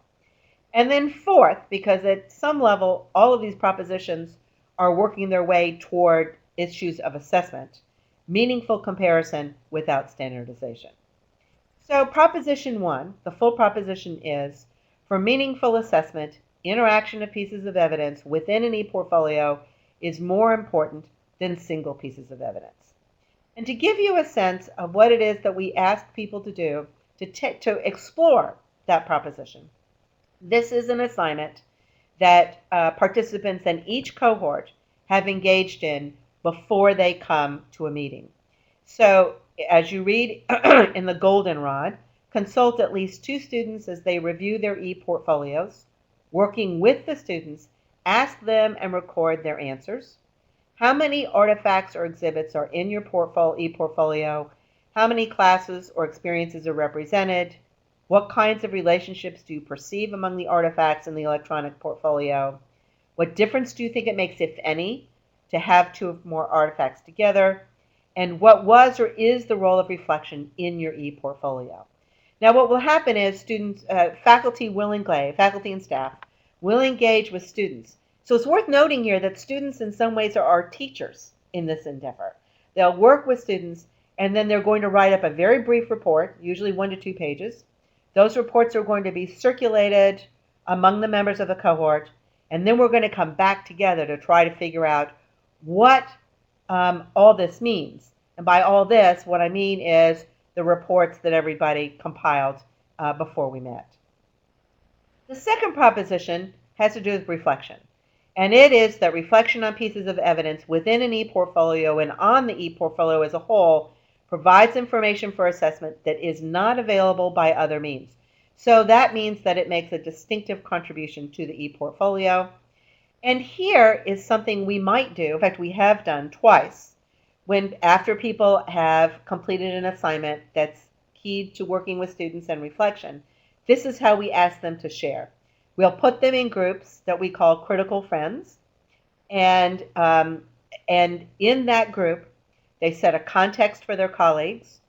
B: And then 4th, because at some level, all of these propositions are working their way toward issues of assessment, meaningful comparison without standardization. So proposition 1, the full proposition is, for meaningful assessment, interaction of pieces of evidence within an ePortfolio is more important than single pieces of evidence. And to give you a sense of what it is that we ask people to do to explore that proposition, this is an assignment that participants in each cohort have engaged in before they come to a meeting. So as you read in the goldenrod, consult at least 2 students as they review their ePortfolios. Working with the students, ask them and record their answers. How many artifacts or exhibits are in your ePortfolio? How many classes or experiences are represented? What kinds of relationships do you perceive among the artifacts in the electronic portfolio? What difference do you think it makes, if any, to have 2 or more artifacts together? And what was or is the role of reflection in your ePortfolio? Now, what will happen is students, faculty and staff will engage with students. So it's worth noting here that students in some ways are our teachers in this endeavor. They'll work with students, and then they're going to write up a very brief report, usually 1 to 2 pages. Those reports are going to be circulated among the members of the cohort, and then we're going to come back together to try to figure out what all this means. And by all this, what I mean is the reports that everybody compiled before we met. The second proposition has to do with reflection. And it is that reflection on pieces of evidence within an ePortfolio and on the ePortfolio as a whole provides information for assessment that is not available by other means. So that means that it makes a distinctive contribution to the ePortfolio. And here is something we might do, in fact we have done twice, when after people have completed an assignment that's keyed to working with students and reflection, this is how we ask them to share. We'll put them in groups that we call critical friends, and in that group, they set a context for their colleagues.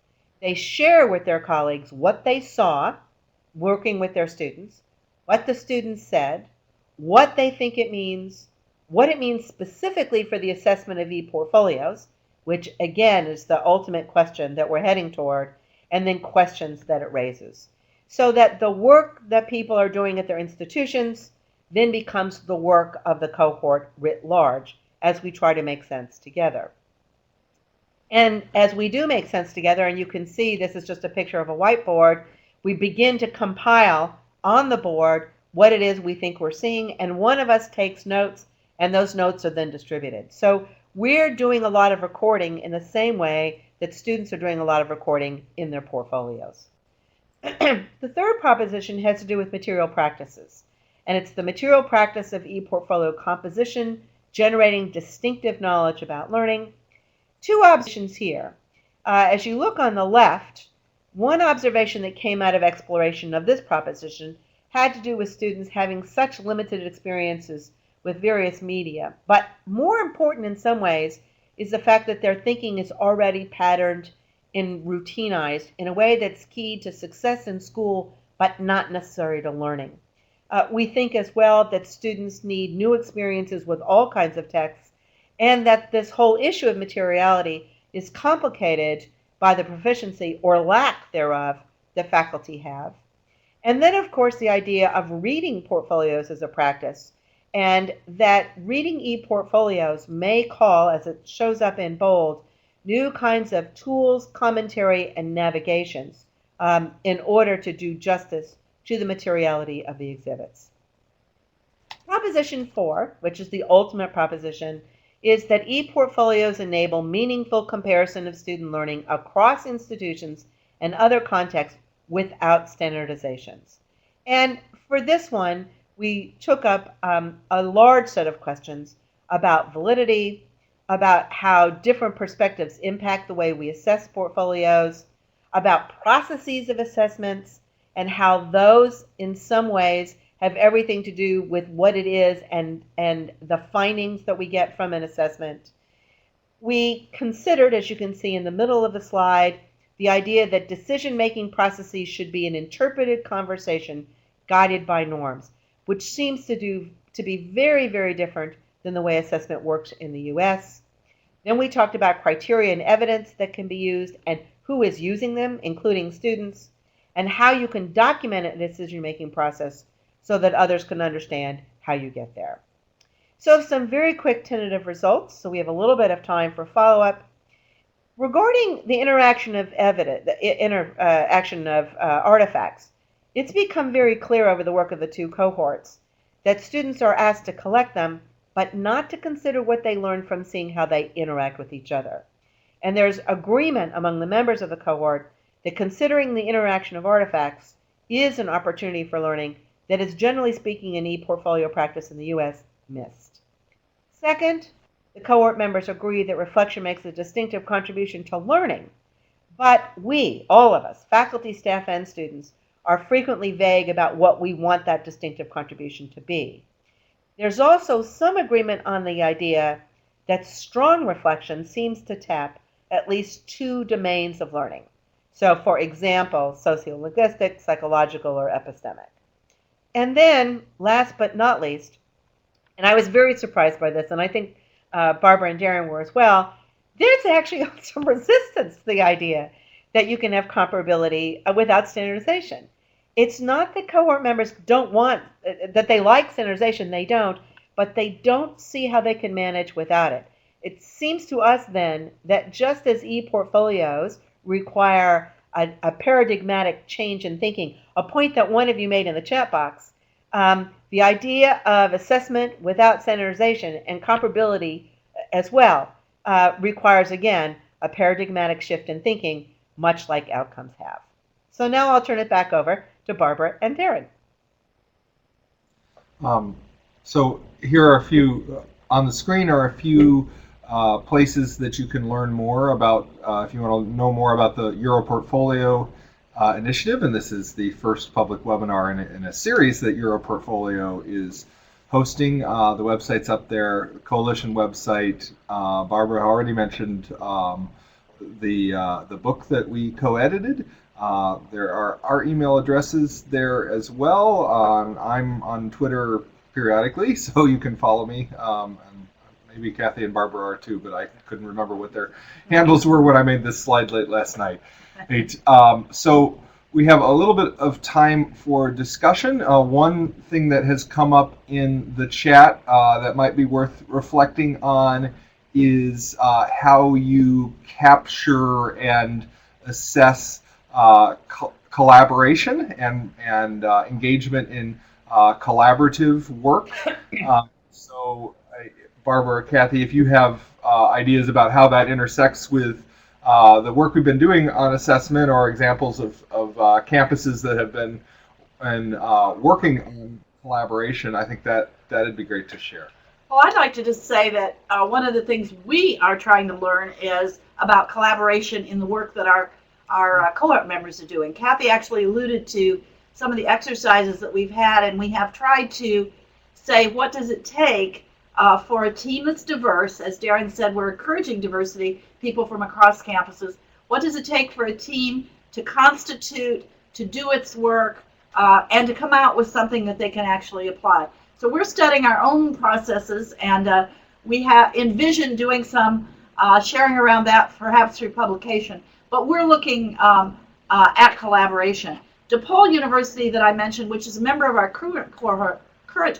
B: They share with their colleagues what they saw working with their students, what the students said, what they think it means, what it means specifically for the assessment of ePortfolios, which again is the ultimate question that we're heading toward, and then questions that it raises. so that the work that people are doing at their institutions then becomes the work of the cohort writ large as we try to make sense together. And as we do make sense together, and you can see this is just a picture of a whiteboard, we begin to compile on the board what it is we think we're seeing, and one of us takes notes, and those notes are then distributed. So we're doing a lot of recording in the same way that students are doing a lot of recording in their portfolios. The third proposition has to do with material practices, and it's the material practice of ePortfolio composition, generating distinctive knowledge about learning. Two observations here. As you look on the left, one observation that came out of exploration of this proposition had to do with students having such limited experiences with various media. But more important in some ways is the fact that their thinking is already patterned and routinized in a way that's key to success in school, but not necessary to learning. We think as well that students need new experiences with all kinds of texts, and that this whole issue of materiality is complicated by the proficiency or lack thereof the faculty have. And then, of course, the idea of reading portfolios as a practice, and that reading ePortfolios may call, as it shows up in bold, new kinds of tools, commentary, and navigations in order to do justice to the materiality of the exhibits. Proposition 4, which is the ultimate proposition, is that ePortfolios enable meaningful comparison of student learning across institutions and other contexts without standardizations. And for this one, we took up a large set of questions about validity, about how different perspectives impact the way we assess portfolios, about processes of assessments, and how those in some ways have everything to do with what it is and the findings that we get from an assessment. We considered, as you can see in the middle of the slide, the idea that decision-making processes should be an interpreted conversation guided by norms, which seems to be very, very different than the way assessment works in the US. Then we talked about criteria and evidence that can be used and who is using them, including students, and how you can document a decision-making process so that others can understand how you get there. So some very quick tentative results, so we have a little bit of time for follow-up. Regarding the interaction of evidence, the interaction of artifacts, it's become very clear over the work of the two cohorts that students are asked to collect them, but not to consider what they learn from seeing how they interact with each other. And there's agreement among the members of the cohort that considering the interaction of artifacts is an opportunity for learning that is, generally speaking, in ePortfolio practice in the US missed. Second, the cohort members agree that reflection makes a distinctive contribution to learning, but we, all of us, faculty, staff, and students, are frequently vague about what we want that distinctive contribution to be. There's also some agreement on the idea that strong reflection seems to tap at least two domains of learning. So, for example, sociolinguistic, psychological, or epistemic. And then, last but not least, and I was very surprised by this, and I think Barbara and Darren were as well, there's actually some resistance to the idea that you can have comparability without standardization. It's not that cohort members don't want, that they like standardization, they don't, but they don't see how they can manage without it. It seems to us then that just as ePortfolios require a paradigmatic change in thinking, a point that one of you made in the chat box, the idea of assessment without standardization and comparability as well requires, again, a paradigmatic shift in thinking, much like outcomes have. So now I'll turn it back over to Barbara and Darren.
A: So here are a few, on the screen are a few places that you can learn more about, if you want to know more about the Europortfolio initiative, and this is the first public webinar in a series that Europortfolio is hosting. The website's up there, coalition website. Barbara already mentioned the book that we co-edited. There are our email addresses there as well. I'm on Twitter periodically, so you can follow me. And maybe Kathy and Barbara are too, but I couldn't remember what their handles were when I made this slide late last night. So we have a little bit of time for discussion. One thing that has come up in the chat that might be worth reflecting on is how you capture and assess collaboration and engagement in collaborative work. Barbara, Kathy, if you have ideas about how that intersects with the work we've been doing on assessment or examples of campuses that have been working on collaboration, I think that'd be great to share.
C: Well, I'd like to just say that one of the things we are trying to learn is about collaboration in the work that our cohort members are doing. Kathy actually alluded to some of the exercises that we've had, and we have tried to say, what does it take for a team that's diverse? As Darren said, we're encouraging diversity, people from across campuses. What does it take for a team to constitute, to do its work, and to come out with something that they can actually apply? So we're studying our own processes, and we have envisioned doing some sharing around that, perhaps through publication. But we're looking at collaboration. DePaul University that I mentioned, which is a member of our current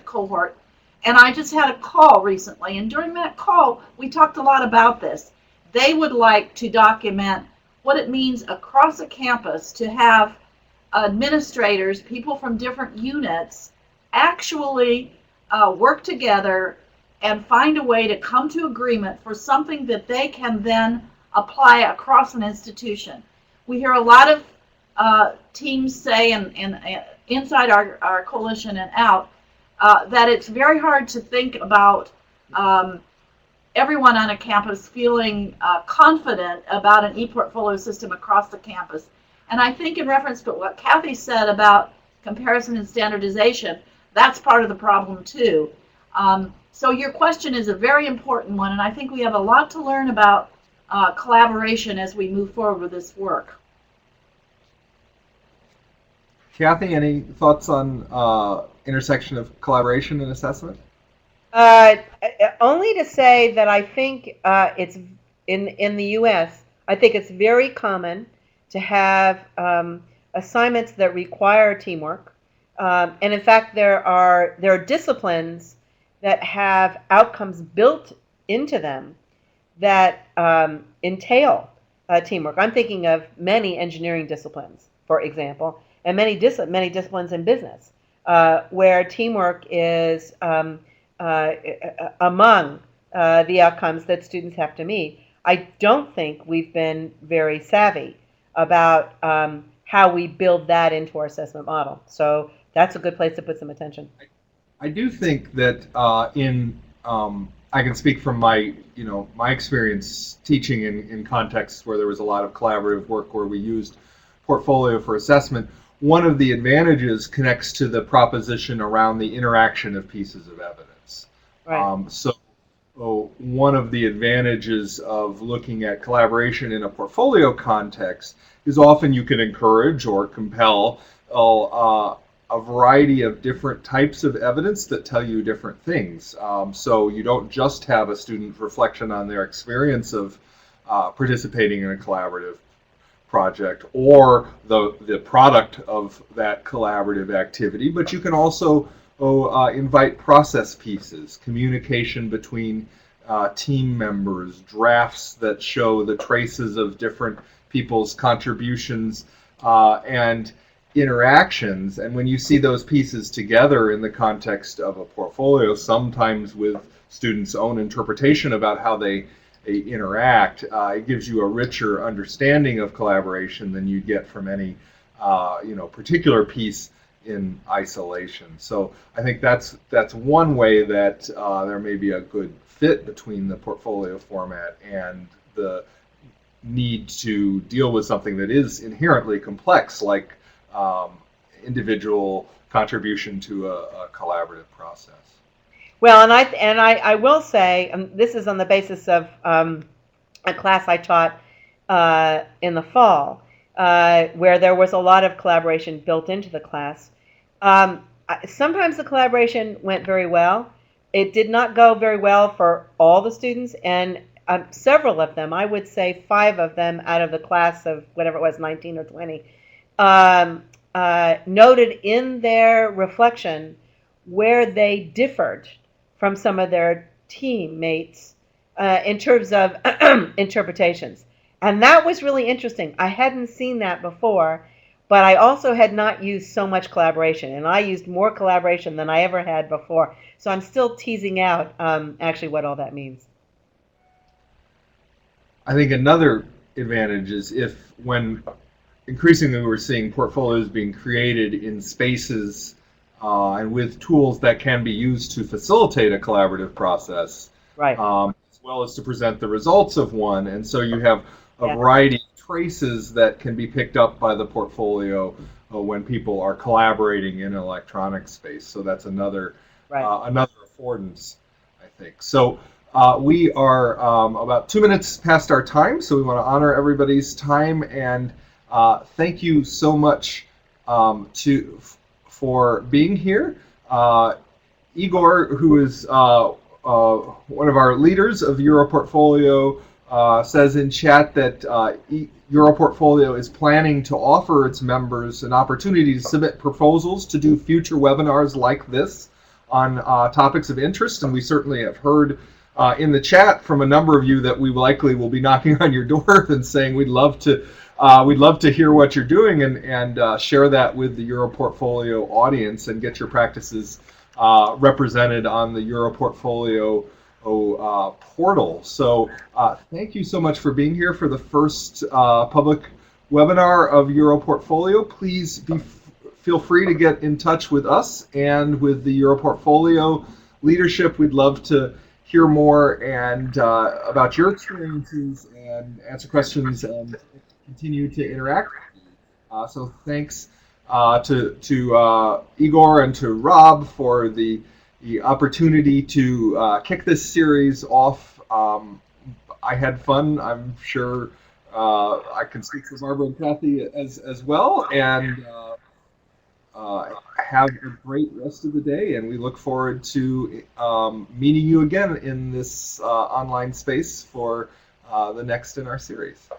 C: cohort, and I just had a call recently, and during that call, we talked a lot about this. They would like to document what it means across a campus to have administrators, people from different units, actually work together and find a way to come to agreement for something that they can then apply across an institution. We hear a lot of teams say, and inside our coalition and out, that it's very hard to think about everyone on a campus feeling confident about an ePortfolio system across the campus. And I think in reference to what Kathy said about comparison and standardization, that's part of the problem too. So your question is a very important one, and I think we have a lot to learn about collaboration as we move forward with this work.
A: Kathy, any thoughts on intersection of collaboration and assessment?
B: Only to say that I think it's in the U.S. I think it's very common to have assignments that require teamwork, and in fact, there are disciplines that have outcomes built into them that entail teamwork. I'm thinking of many engineering disciplines, for example, and many disciplines in business where teamwork is among the outcomes that students have to meet. I don't think we've been very savvy about how we build that into our assessment model. So that's a good place to put some attention.
A: I do think that I can speak from my experience teaching in contexts where there was a lot of collaborative work where we used portfolio for assessment. One of the advantages connects to the proposition around the interaction of pieces of evidence.
B: Right.
A: So one of the advantages of looking at collaboration in a portfolio context is often you can encourage or compel a variety of different types of evidence that tell you different things. So you don't just have a student reflection on their experience of participating in a collaborative project or the product of that collaborative activity, but you can also invite process pieces, communication between team members, drafts that show the traces of different people's contributions and interactions. And when you see those pieces together in the context of a portfolio, sometimes with students' own interpretation about how they interact, it gives you a richer understanding of collaboration than you get from any particular piece in isolation. So I think that's one way that there may be a good fit between the portfolio format and the need to deal with something that is inherently complex, like individual contribution to a collaborative process.
B: Well, and I will say, this is on the basis of a class I taught in the fall, where there was a lot of collaboration built into the class. Sometimes the collaboration went very well. It did not go very well for all the students, and several of them, I would say 5 of them out of the class of whatever it was, 19 or 20, noted in their reflection where they differed from some of their teammates in terms of interpretations. And that was really interesting. I hadn't seen that before, but I also had not used so much collaboration. And I used more collaboration than I ever had before. So I'm still teasing out actually what all that means.
A: I think another advantage is if when increasingly we're seeing portfolios being created in spaces and with tools that can be used to facilitate a collaborative process,
B: Right.
A: as well as to present the results of one. And so you have a
B: Yeah.
A: variety of traces that can be picked up by the portfolio when people are collaborating in an electronic space. So that's another
B: Right.
A: another affordance, I think. So we are about 2 minutes past our time, so we want to honor everybody's time and thank you so much for being here. Igor, who is one of our leaders of Europortfolio, says in chat that Europortfolio is planning to offer its members an opportunity to submit proposals to do future webinars like this on topics of interest, and we certainly have heard in the chat from a number of you that we likely will be knocking on your door and saying we'd love to hear what you're doing and share that with the Europortfolio audience and get your practices represented on the Europortfolio portal. So thank you so much for being here for the first public webinar of Europortfolio. Please feel free to get in touch with us and with the Europortfolio leadership. We'd love to hear more and about your experiences and answer questions and continue to interact. So thanks to Igor and to Rob for the opportunity to kick this series off. I had fun. I'm sure I can speak for Barbara and Kathy as well. And have a great rest of the day. And we look forward to meeting you again in this online space for the next in our series.